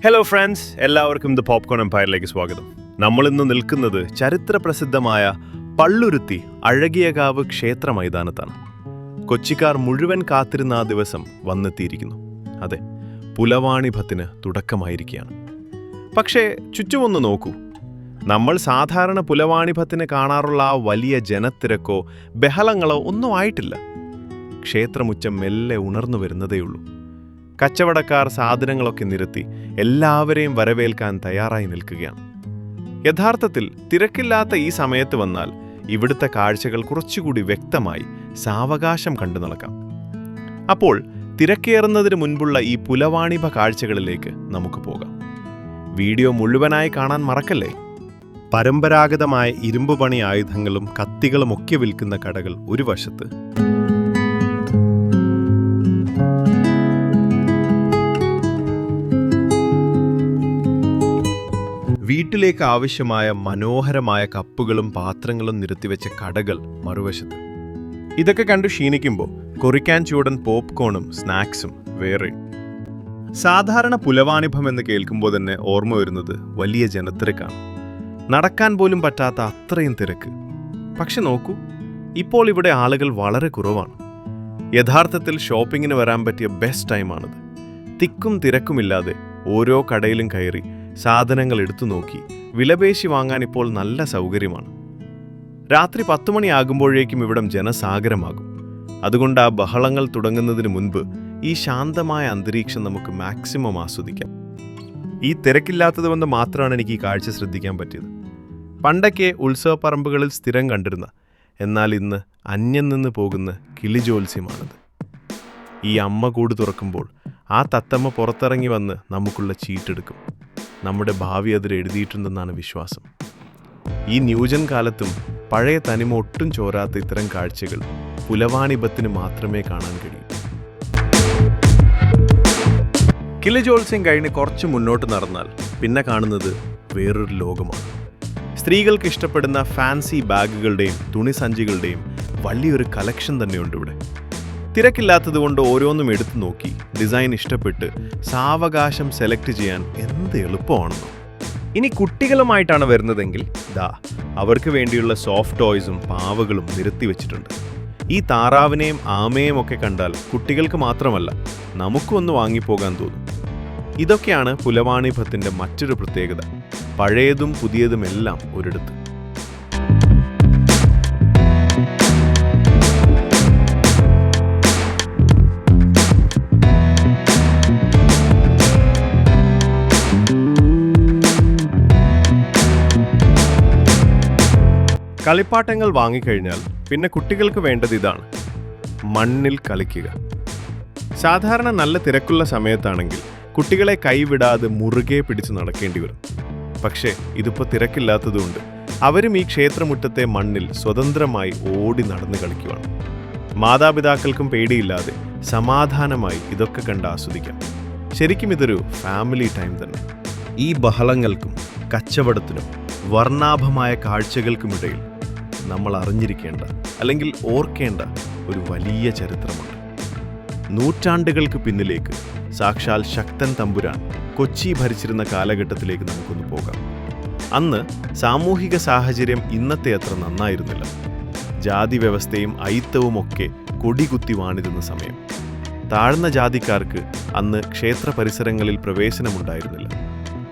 Hello friends, എല്ലാവർക്കും the popcorn എംപയറിലേക്ക് സ്വാഗതം. നമ്മളിന്ന് നിൽക്കുന്നത് ചരിത്രപ്രസിദ്ധമായ പള്ളുരുത്തി അഴകിയകാവ് ക്ഷേത്ര മൈതാനത്താണ്. കൊച്ചിക്കാർ മുഴുവൻ കാത്തിരുന്ന ആ ദിവസം വന്നെത്തിയിരിക്കുന്നു. അതെ, പുലവാണിഭത്തിന് തുടക്കമായിരിക്കുകയാണ്. പക്ഷേ ചുറ്റുമൊന്ന് നോക്കൂ. നമ്മൾ സാധാരണ പുലവാണിഭത്തിന് കാണാറുള്ള ആ വലിയ ജനത്തിരക്കോ ബഹളങ്ങളോ ഒന്നും ആയിട്ടില്ല. ക്ഷേത്രമുറ്റം മെല്ലെ ഉണർന്നു വരുന്നതേയുള്ളൂ. കച്ചവടക്കാർ സാധനങ്ങളൊക്കെ നിരത്തി എല്ലാവരെയും വരവേൽക്കാൻ തയ്യാറായി നിൽക്കുകയാണ്. യഥാർത്ഥത്തിൽ തിരക്കില്ലാത്ത ഈ സമയത്ത് വന്നാൽ ഇവിടുത്തെ കാഴ്ചകൾ കുറച്ചുകൂടി വ്യക്തമായി സാവകാശം കണ്ടു നടക്കാം. അപ്പോൾ തിരക്കേറുന്നതിന് മുൻപുള്ള ഈ പുലവാണിഭ കാഴ്ചകളിലേക്ക് നമുക്ക് പോകാം. വീഡിയോ മുഴുവനായി കാണാൻ മറക്കല്ലേ. പരമ്പരാഗതമായ ഇരുമ്പുപണി ആയുധങ്ങളും കത്തികളും ഒക്കെ വിൽക്കുന്ന കടകൾ ഒരു വശത്ത്, വീട്ടിലേക്ക് ആവശ്യമായ മനോഹരമായ കപ്പുകളും പാത്രങ്ങളും നിരത്തിവെച്ച കടകൾ മറുവശത്ത്. ഇതൊക്കെ കണ്ടു ക്ഷീണിക്കുമ്പോൾ കൊറിക്കാൻ ചൂടൻ പോപ്കോണും സ്നാക്സും വേറെ. സാധാരണ പുലവാണിഭം എന്ന് കേൾക്കുമ്പോൾ തന്നെ ഓർമ്മ വരുന്നത് വലിയ ജനത്തിരക്കാണ്. നടക്കാൻ പോലും പറ്റാത്ത അത്രയും തിരക്ക്. പക്ഷെ നോക്കൂ, ഇപ്പോൾ ഇവിടെ ആളുകൾ വളരെ കുറവാണ്. യഥാർത്ഥത്തിൽ ഷോപ്പിങ്ങിന് വരാൻ പറ്റിയ ബെസ്റ്റ് ടൈമാണിത്. തിക്കും തിരക്കുമില്ലാതെ ഓരോ കടയിലും കയറി സാധനങ്ങൾ എടുത്തു നോക്കി വിലപേശി വാങ്ങാൻ ഇപ്പോൾ നല്ല സൗകര്യമാണ്. രാത്രി 10 മണിയാകുമ്പോഴേക്കും ഇവിടം ജനസാഗരമാകും. അതുകൊണ്ട് ആ ബഹളങ്ങൾ തുടങ്ങുന്നതിന് മുൻപ് ഈ ശാന്തമായ അന്തരീക്ഷം നമുക്ക് മാക്സിമം ആസ്വദിക്കാം. ഈ തിരക്കില്ലാത്തതുകൊണ്ട് മാത്രമാണ് എനിക്ക് ഈ കാഴ്ച ശ്രദ്ധിക്കാൻ പറ്റിയത്. പണ്ടൊക്കെ ഉത്സവപ്പറമ്പുകളിൽ സ്ഥിരം കണ്ടിരുന്ന, എന്നാൽ ഇന്ന് അന്യം നിന്ന് പോകുന്ന കിളിജോത്സ്യമാണിത്. ഈ അമ്മ കൂട് തുറക്കുമ്പോൾ ആ തത്തമ്മ പുറത്തിറങ്ങി വന്ന് നമുക്കുള്ള ചീട്ടെടുക്കും. നമ്മുടെ ഭാവി അതിൽ എഴുതിയിട്ടുണ്ടെന്നാണ് വിശ്വാസം. ഈ ന്യൂജൻ കാലത്തും പഴയ തനിമ ഒട്ടും ചോരാത്ത ഇത്തരം കാഴ്ചകൾ പുലവാണിഭത്തിന് മാത്രമേ കാണാൻ കഴിയൂ. കിളിജോത്സ്യം കഴിഞ്ഞ് കുറച്ച് മുന്നോട്ട് നടന്നാൽ പിന്നെ കാണുന്നത് വേറൊരു ലോകമാണ്. സ്ത്രീകൾക്ക് ഇഷ്ടപ്പെടുന്ന ഫാൻസി ബാഗുകളുടെയും തുണിസഞ്ചികളുടെയും വലിയൊരു കളക്ഷൻ തന്നെയുണ്ട് ഇവിടെ. തിരക്കില്ലാത്തതുകൊണ്ട് ഓരോന്നും എടുത്തു നോക്കി ഡിസൈൻ ഇഷ്ടപ്പെട്ട് സാവകാശം സെലക്ട് ചെയ്യാൻ എന്ത് എളുപ്പമാണെന്നോ. ഇനി കുട്ടികളുമായിട്ടാണ് വരുന്നതെങ്കിൽ അവർക്ക് വേണ്ടിയുള്ള സോഫ്റ്റ് ടോയ്സും പാവകളും നിരത്തി വെച്ചിട്ടുണ്ട്. ഈ താറാവിനെയും ആമയും ഒക്കെ കണ്ടാൽ കുട്ടികൾക്ക് മാത്രമല്ല നമുക്കും ഒന്ന് വാങ്ങിപ്പോകാൻ തോന്നും. ഇതൊക്കെയാണ് പുലവാണിഭത്തിൻ്റെ മറ്റൊരു പ്രത്യേകത. പഴയതും പുതിയതുമെല്ലാം ഒരിടത്ത്. കളിപ്പാട്ടങ്ങൾ വാങ്ങിക്കഴിഞ്ഞാൽ പിന്നെ കുട്ടികൾക്ക് വേണ്ടത് ഇതാണ്: മണ്ണിൽ കളിക്കുക. സാധാരണ നല്ല തിരക്കുള്ള സമയത്താണെങ്കിൽ കുട്ടികളെ കൈവിടാതെ മുറുകെ പിടിച്ച് നടക്കേണ്ടി വരും. പക്ഷേ ഇതിപ്പോൾ തിരക്കില്ലാത്തതുകൊണ്ട് അവരും ഈ ക്ഷേത്രമുറ്റത്തെ മണ്ണിൽ സ്വതന്ത്രമായി ഓടി നടന്ന് കളിക്കുവാണ്. മാതാപിതാക്കൾക്കും പേടിയില്ലാതെ സമാധാനമായി ഇതൊക്കെ കണ്ട് ആസ്വദിക്കാം. ശരിക്കും ഇതൊരു ഫാമിലി ടൈം തന്നെ. ഈ ബഹളങ്ങൾക്കും കച്ചവടത്തിനും വർണ്ണാഭമായ കാഴ്ചകൾക്കുമിടയിൽ നമ്മൾ അറിഞ്ഞിരിക്കേണ്ട, അല്ലെങ്കിൽ ഓർക്കേണ്ട ഒരു വലിയ ചരിത്രമുണ്ട്. നൂറ്റാണ്ടുകൾക്ക് പിന്നിലേക്ക് സാക്ഷാൽ ശക്തൻ തമ്പുരാൻ കൊച്ചി ഭരിച്ചിരുന്ന കാലഘട്ടത്തിലേക്ക് നമുക്കൊന്ന് പോകാം. അന്ന് സാമൂഹിക സാഹചര്യം ഇന്നത്തെ അത്ര നന്നായിരുന്നില്ല. ജാതി വ്യവസ്ഥയും അയിത്തവും ഒക്കെ കൊടികുത്തി വാണിരുന്ന സമയം. താഴ്ന്ന ജാതിക്കാർക്ക് അന്ന് ക്ഷേത്ര പരിസരങ്ങളിൽ പ്രവേശനമുണ്ടായിരുന്നില്ല.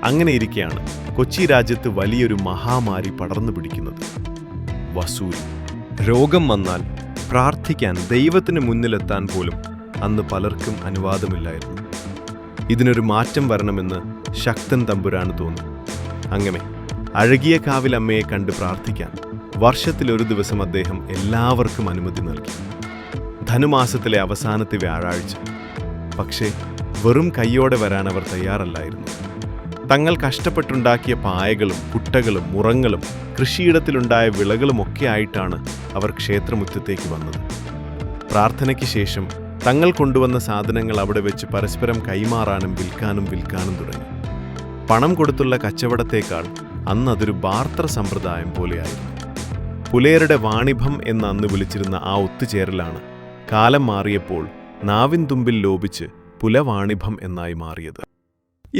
അങ്ങനെ ഇരിക്കെയാണ് കൊച്ചി രാജ്യത്ത് വലിയൊരു മഹാമാരി പടർന്നു പിടിക്കുന്നത്: വസൂരി. രോഗം വന്നാൽ പ്രാർത്ഥിക്കാൻ, ദൈവത്തിന് മുന്നിലെത്താൻ പോലും അന്ന് പലർക്കും അനുവാദമില്ലായിരുന്നു. ഇതിനൊരു മാറ്റം വരണമെന്ന് ശക്തൻ തമ്പുരാന് തോന്നി. അങ്ങനെ അഴകിയകാവിലമ്മയെ കണ്ട് പ്രാർത്ഥിക്കാൻ വർഷത്തിലൊരു ദിവസം അദ്ദേഹം എല്ലാവർക്കും അനുമതി നൽകി. ധനുമാസത്തിലെ അവസാനത്തെ വ്യാഴാഴ്ച. പക്ഷേ വെറും കൈയോടെ വരാൻ അവർ തയ്യാറല്ലായിരുന്നു. തങ്ങൾ കഷ്ടപ്പെട്ടുണ്ടാക്കിയ പായകളും കുട്ടകളും മുറങ്ങളും കൃഷിയിടത്തിലുണ്ടായ വിളകളുമൊക്കെ ആയിട്ടാണ് അവർ ക്ഷേത്രമുറ്റത്തേക്ക് വന്നത്. പ്രാർത്ഥനയ്ക്ക് ശേഷം തങ്ങൾ കൊണ്ടുവന്ന സാധനങ്ങൾ അവിടെ വെച്ച് പരസ്പരം കൈമാറാനും വിൽക്കാനും തുടങ്ങി. പണം കൊടുത്തുള്ള കച്ചവടത്തേക്കാൾ അന്ന് അതൊരു ബാർത്തർ സമ്പ്രദായം പോലെയായിരുന്നു. പുലയരുടെ വാണിഭം എന്ന് അന്ന് വിളിച്ചിരുന്ന ആ ഒത്തുചേരലാണ് കാലം മാറിയപ്പോൾ നാവിൻ തുമ്പിൽ ലോപിച്ച് പുലവാണിഭം എന്നായി മാറിയത്.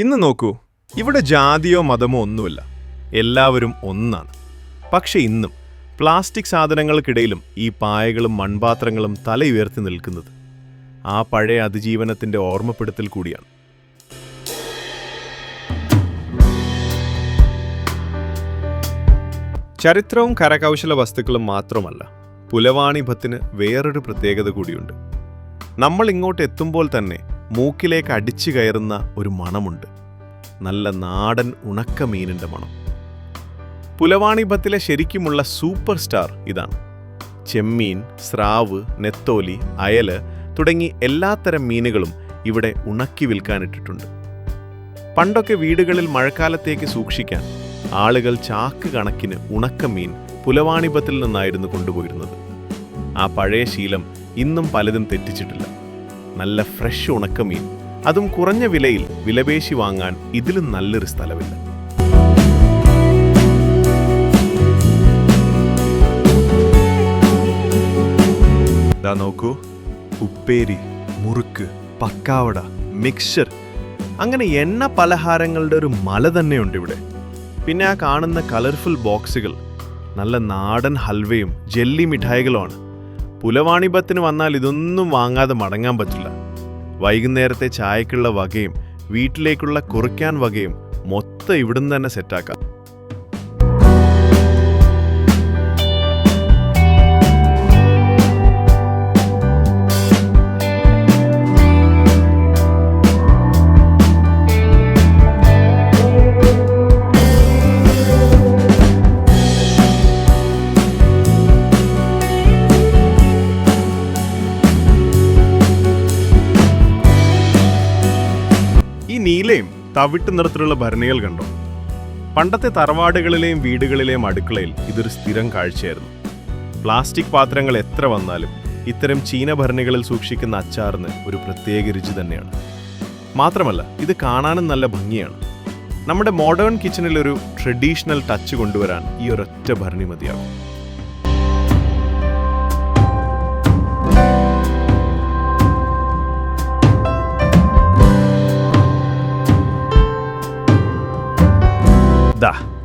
ഇന്ന് നോക്കൂ, ഇവിടെ ജാതിയോ മതമോ ഒന്നുമില്ല, എല്ലാവരും ഒന്നാണ്. പക്ഷെ ഇന്നും പ്ലാസ്റ്റിക് സാധനങ്ങൾക്കിടയിലും ഈ പായകളും മൺപാത്രങ്ങളും തലയുയർത്തി നിൽക്കുന്നത് ആ പഴയ അതിജീവനത്തിന്റെ ഓർമ്മപ്പെടുത്തൽ കൂടിയാണ്. ചരിത്രവും കരകൗശല വസ്തുക്കളും മാത്രമല്ല, പുലവാണിഭത്തിന് വേറൊരു പ്രത്യേകത കൂടിയുണ്ട്. നമ്മൾ ഇങ്ങോട്ട് എത്തുമ്പോൾ തന്നെ മൂക്കിലേക്ക് അടിച്ചു കയറുന്ന ഒരു മണമുണ്ട്. നല്ല നാടൻ ഉണക്കമീനിൻ്റെ മണം. പുലവാണിഭത്തിലെ ശരിക്കുമുള്ള സൂപ്പർ സ്റ്റാർ ഇതാണ്. ചെമ്മീൻ, സ്രാവ്, നെത്തോലി, അയല് തുടങ്ങി എല്ലാത്തരം മീനുകളും ഇവിടെ ഉണക്കി വിൽക്കാനിട്ടിട്ടുണ്ട്. പണ്ടൊക്കെ വീടുകളിൽ മഴക്കാലത്തേക്ക് സൂക്ഷിക്കാൻ ആളുകൾ ചാക്ക് കണക്കിന് ഉണക്കമീൻ പുലവാണിഭത്തിൽ നിന്നായിരുന്നു കൊണ്ടുപോയിരുന്നത്. ആ പഴയ ശീലം ഇന്നും പലതും തെറ്റിച്ചിട്ടില്ല. നല്ല ഫ്രഷ് ഉണക്കമീൻ, അതും കുറഞ്ഞ വിലയിൽ വിലപേശി വാങ്ങാൻ ഇതിലും നല്ലൊരു സ്ഥലമില്ല. നോക്കൂ, ഉപ്പേരി, മുറുക്ക്, പക്കാവട, മിക്സ്ചർ, അങ്ങനെ എണ്ണ പലഹാരങ്ങളുടെ ഒരു മല തന്നെയുണ്ട് ഇവിടെ. പിന്നെ ആ കാണുന്ന കളർഫുൾ ബോക്സുകൾ നല്ല നാടൻ ഹൽവയും ജെല്ലി മിഠായികളുമാണ്. പുലവാണിഭത്തിന് വന്നാൽ ഇതൊന്നും വാങ്ങാതെ മടങ്ങാൻ പറ്റില്ല. വൈകുന്നേരത്തെ ചായക്കുള്ള വകയും വീട്ടിലേക്കുള്ള കുറിക്കാൻ വകയും മൊത്തം ഇവിടുന്ന് തന്നെ സെറ്റാക്കാം. നീലയും തവിട്ട് നിറത്തിലുള്ള ഭരണികൾ കണ്ടോ? പണ്ടത്തെ തറവാടുകളിലെയും വീടുകളിലെയും അടുക്കളയിൽ ഇതൊരു സ്ഥിരം കാഴ്ചയായിരുന്നു. പ്ലാസ്റ്റിക് പാത്രങ്ങൾ എത്ര വന്നാലും ഇത്തരം ചീനഭരണികളിൽ സൂക്ഷിക്കുന്ന അച്ചാറിന് ഒരു പ്രത്യേക രുചി തന്നെയാണ്. മാത്രമല്ല, ഇത് കാണാനും നല്ല ഭംഗിയാണ്. നമ്മുടെ മോഡേൺ കിച്ചണിൽ ഒരു ട്രഡീഷണൽ ടച്ച് കൊണ്ടുവരാൻ ഈ ഒരൊറ്റ ഭരണി മതിയാകും.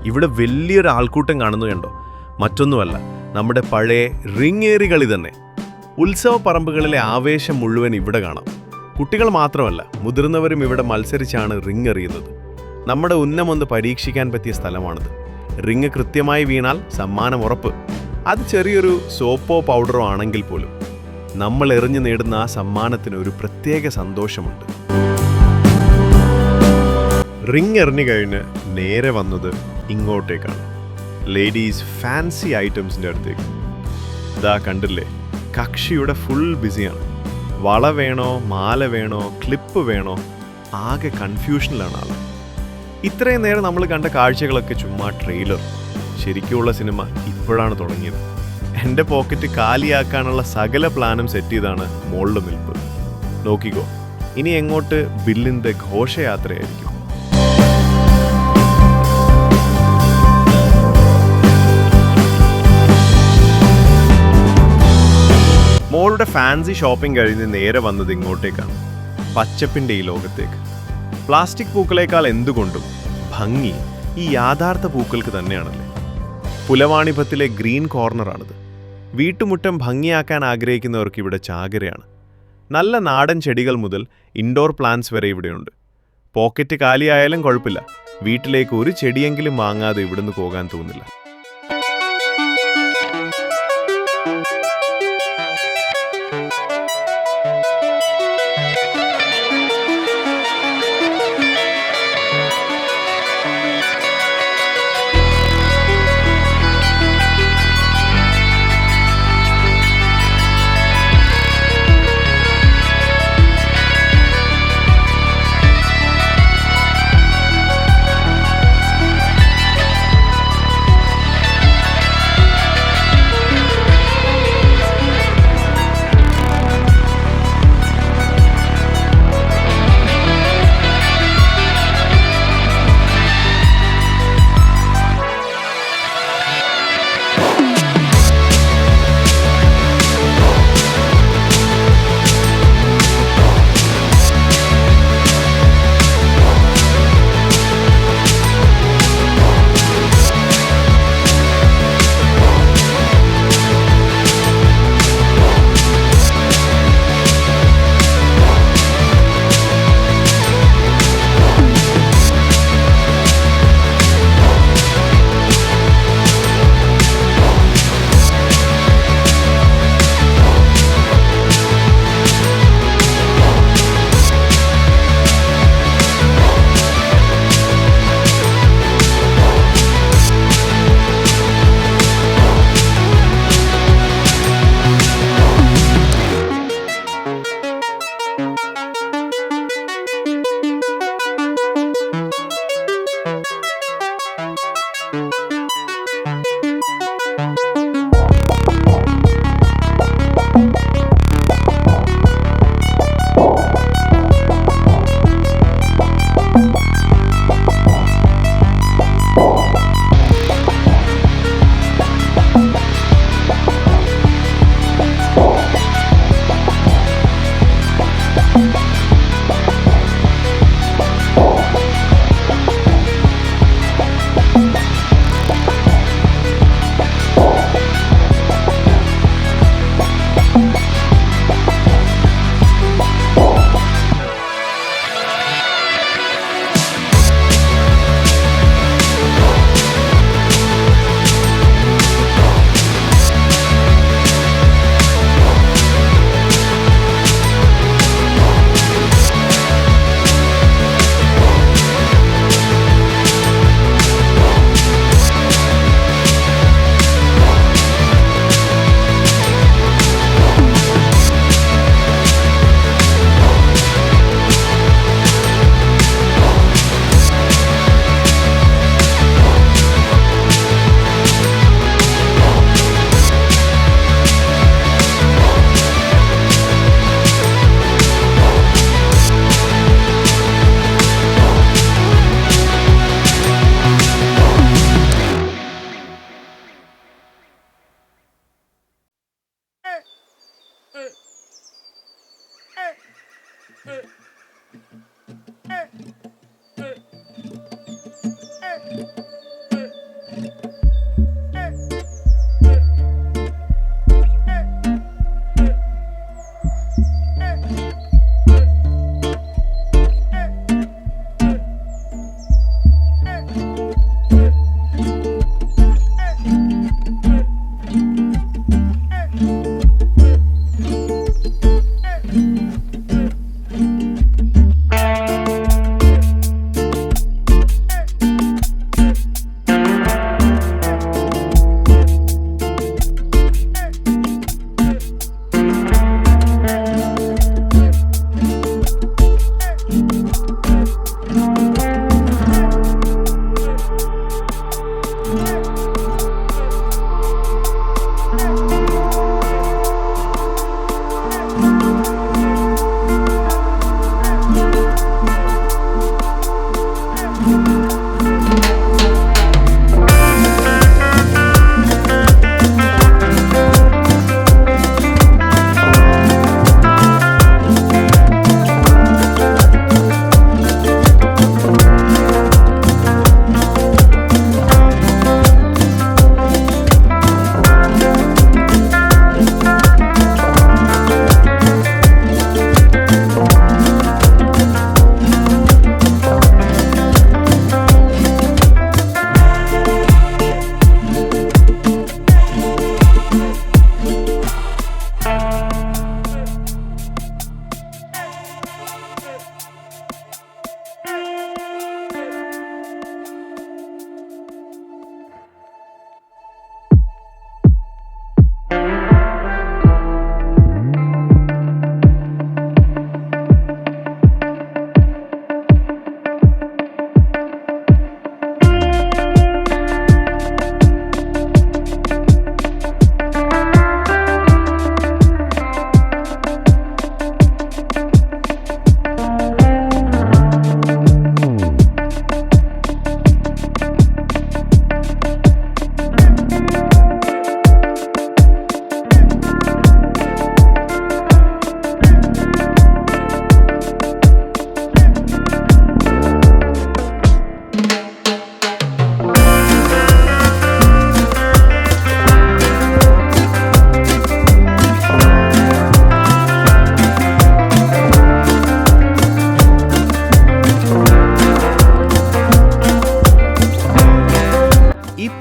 ഇവിടെ വലിയൊരു ആൾക്കൂട്ടം കാണുന്നു കണ്ടോ? മറ്റൊന്നുമല്ല, നമ്മുടെ പഴയ റിങ്ങേറി കളി തന്നെ. ഉത്സവ പറമ്പുകളിലെ ആവേശം മുഴുവൻ ഇവിടെ കാണാം. കുട്ടികൾ മാത്രമല്ല, മുതിർന്നവരും ഇവിടെ മത്സരിച്ചാണ് റിങ് എറിയുന്നത്. നമ്മുടെ ഉന്നമൊന്ന് പരീക്ഷിക്കാൻ പറ്റിയ സ്ഥലമാണിത്. റിങ് കൃത്യമായി വീണാൽ സമ്മാനം ഉറപ്പ്. അത് ചെറിയൊരു സോപ്പോ പൗഡറോ ആണെങ്കിൽ പോലും നമ്മൾ എറിഞ്ഞു നേടുന്ന ആ സമ്മാനത്തിന് ഒരു പ്രത്യേക സന്തോഷമുണ്ട്. റിങ് എറിഞ്ഞു കഴിഞ്ഞ് നേരെ വന്നത് ഇങ്ങോട്ടേക്കാണ്, ലേഡീസ് ഫാൻസി ഐറ്റംസിൻ്റെ അടുത്തേക്ക്. ഇതാ കണ്ടില്ലേ, കക്ഷിയുടെ ഫുൾ ബിസിയാണ്. വള വേണോ, മാല വേണോ, ക്ലിപ്പ് വേണോ, ആകെ കൺഫ്യൂഷനിലാണ് ആൾ. ഇത്രയും നേരം നമ്മൾ കണ്ട കാഴ്ചകളൊക്കെ ചുമ്മാ ട്രെയിലർ. ശരിക്കുമുള്ള സിനിമ ഇപ്പോഴാണ് തുടങ്ങിയത്. എൻ്റെ പോക്കറ്റ് കാലിയാക്കാനുള്ള സകല പ്ലാനും സെറ്റ് ചെയ്താണ് മോളിൽ നിൽപ്പ്. നോക്കിക്കോ, ഇനി എങ്ങോട്ട് ബില്ലിൻ്റെ ഘോഷയാത്രയായിരിക്കും. മോളുടെ ഫാൻസി ഷോപ്പിംഗ് കഴിഞ്ഞ് നേരെ വന്നത് ഇങ്ങോട്ടേക്കാണ്, പച്ചപ്പിൻ്റെ ഈ ലോകത്തേക്ക്. പ്ലാസ്റ്റിക് പൂക്കളേക്കാൾ എന്തുകൊണ്ടും ഭംഗി ഈ യാഥാർത്ഥ പൂക്കൾക്ക് തന്നെയാണല്ലേ. പുലവാണിഭത്തിലെ ഗ്രീൻ കോർണറാണിത്. വീട്ടുമുറ്റം ഭംഗിയാക്കാൻ ആഗ്രഹിക്കുന്നവർക്ക് ഇവിടെ ചാകരയാണ്. നല്ല നാടൻ ചെടികൾ മുതൽ ഇൻഡോർ പ്ലാന്റ്സ് വരെ ഇവിടെയുണ്ട്. പോക്കറ്റ് കാലിയായാലും കുഴപ്പമില്ല, വീട്ടിലേക്ക് ഒരു ചെടിയെങ്കിലും വാങ്ങാതെ ഇവിടുന്ന് പോകാൻ തോന്നില്ല.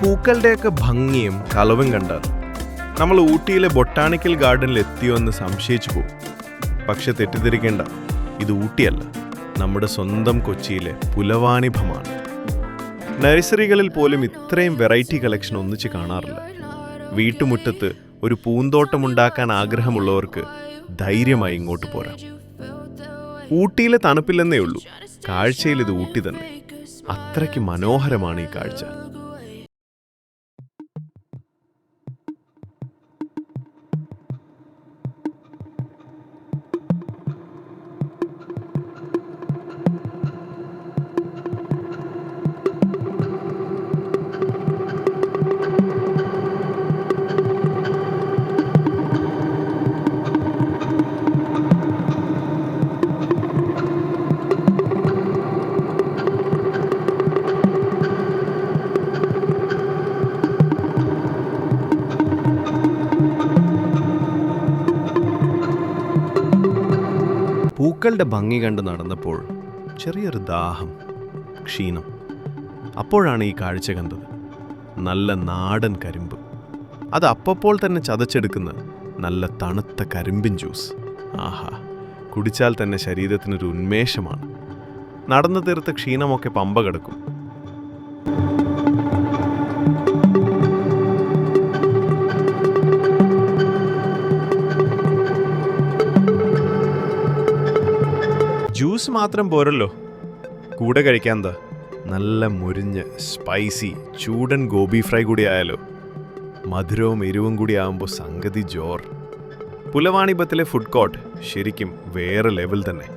പൂക്കളുടെയൊക്കെ ഭംഗിയും കളവും കണ്ടാൽ നമ്മൾ ഊട്ടിയിലെ ബൊട്ടാണിക്കൽ ഗാർഡനിൽ എത്തിയോ എന്ന് സംശയിച്ചു പോകും. പക്ഷെ തെറ്റിദ്ധരിക്കേണ്ട, ഇത് ഊട്ടിയല്ല, നമ്മുടെ സ്വന്തം കൊച്ചിയിലെ പുലവാണിഭമാണ്. നഴ്സറികളിൽ പോലും ഇത്രയും വെറൈറ്റി കളക്ഷൻ ഒന്നിച്ച് കാണാറില്ല. വീട്ടുമുറ്റത്ത് ഒരു പൂന്തോട്ടമുണ്ടാക്കാൻ ആഗ്രഹമുള്ളവർക്ക് ധൈര്യമായി ഇങ്ങോട്ട് പോരാം. ഊട്ടിയിലെ തണുപ്പില്ലെന്നേ ഉള്ളൂ, കാഴ്ചയിൽ ഇത് ഊട്ടി തന്നെ. അത്രയ്ക്ക് മനോഹരമാണ് ഈ കാഴ്ച. പൂക്കളുടെ ഭംഗി കണ്ട് നടന്നപ്പോൾ ചെറിയൊരു ദാഹം, ക്ഷീണം. അപ്പോഴാണ് ഈ കാഴ്ച കണ്ടത്. നല്ല നാടൻ കരിമ്പ്, അത് അപ്പോൾ തന്നെ ചതച്ചെടുക്കുന്ന നല്ല തണുത്ത കരിമ്പിൻ ജ്യൂസ്. ആഹാ, കുടിച്ചാൽ തന്നെ ശരീരത്തിനൊരു ഉന്മേഷമാണ്. നടന്നു തീർത്ത ക്ഷീണമൊക്കെ പമ്പ കിടക്കും. ജ്യൂസ് മാത്രം പോരല്ലോ, കൂടെ കഴിക്കാൻ നല്ല മുരിഞ്ഞ് സ്പൈസി ചൂടൻ ഗോബി ഫ്രൈ കൂടി ആയാലോ. മധുരവും എരിവും കൂടി ആകുമ്പോൾ സംഗതി ജോർ. പുലവാണിഭത്തിലെ ഫുഡ് കോർട്ട് ശരിക്കും വേറെ ലെവൽ തന്നെ.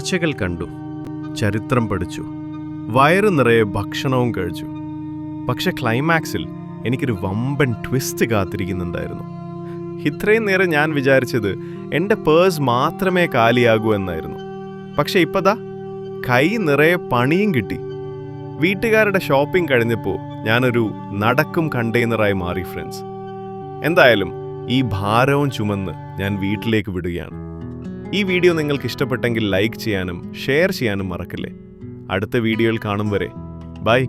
കാഴ്ചകൾ കണ്ടു, ചരിത്രം പഠിച്ചു, വയറ് നിറയെ ഭക്ഷണവും കഴിച്ചു. പക്ഷെ ക്ലൈമാക്സിൽ എനിക്കൊരു വമ്പൻ ട്വിസ്റ്റ് കാത്തിരിക്കുന്നുണ്ടായിരുന്നു. ഇത്രയും നേരം ഞാൻ വിചാരിച്ചത് എൻ്റെ പേഴ്സ് മാത്രമേ കാലിയാകൂ എന്നായിരുന്നു. പക്ഷെ ഇപ്പതാ കൈ നിറയെ പണിയും കിട്ടി. വീട്ടുകാരുടെ ഷോപ്പിംഗ് കഴിഞ്ഞപ്പോൾ ഞാനൊരു നടക്കും കണ്ടെയ്നറായി മാറി ഫ്രണ്ട്സ്. എന്തായാലും ഈ ഭാരവും ചുമന്ന് ഞാൻ വീട്ടിലേക്ക് വിടുകയാണ്. ഈ വീഡിയോ നിങ്ങൾക്ക് ഇഷ്ടപ്പെട്ടെങ്കിൽ ലൈക്ക് ചെയ്യാനും ഷെയർ ചെയ്യാനും മറക്കല്ലേ. അടുത്ത വീഡിയോയിൽ കാണും വരെ ബൈ.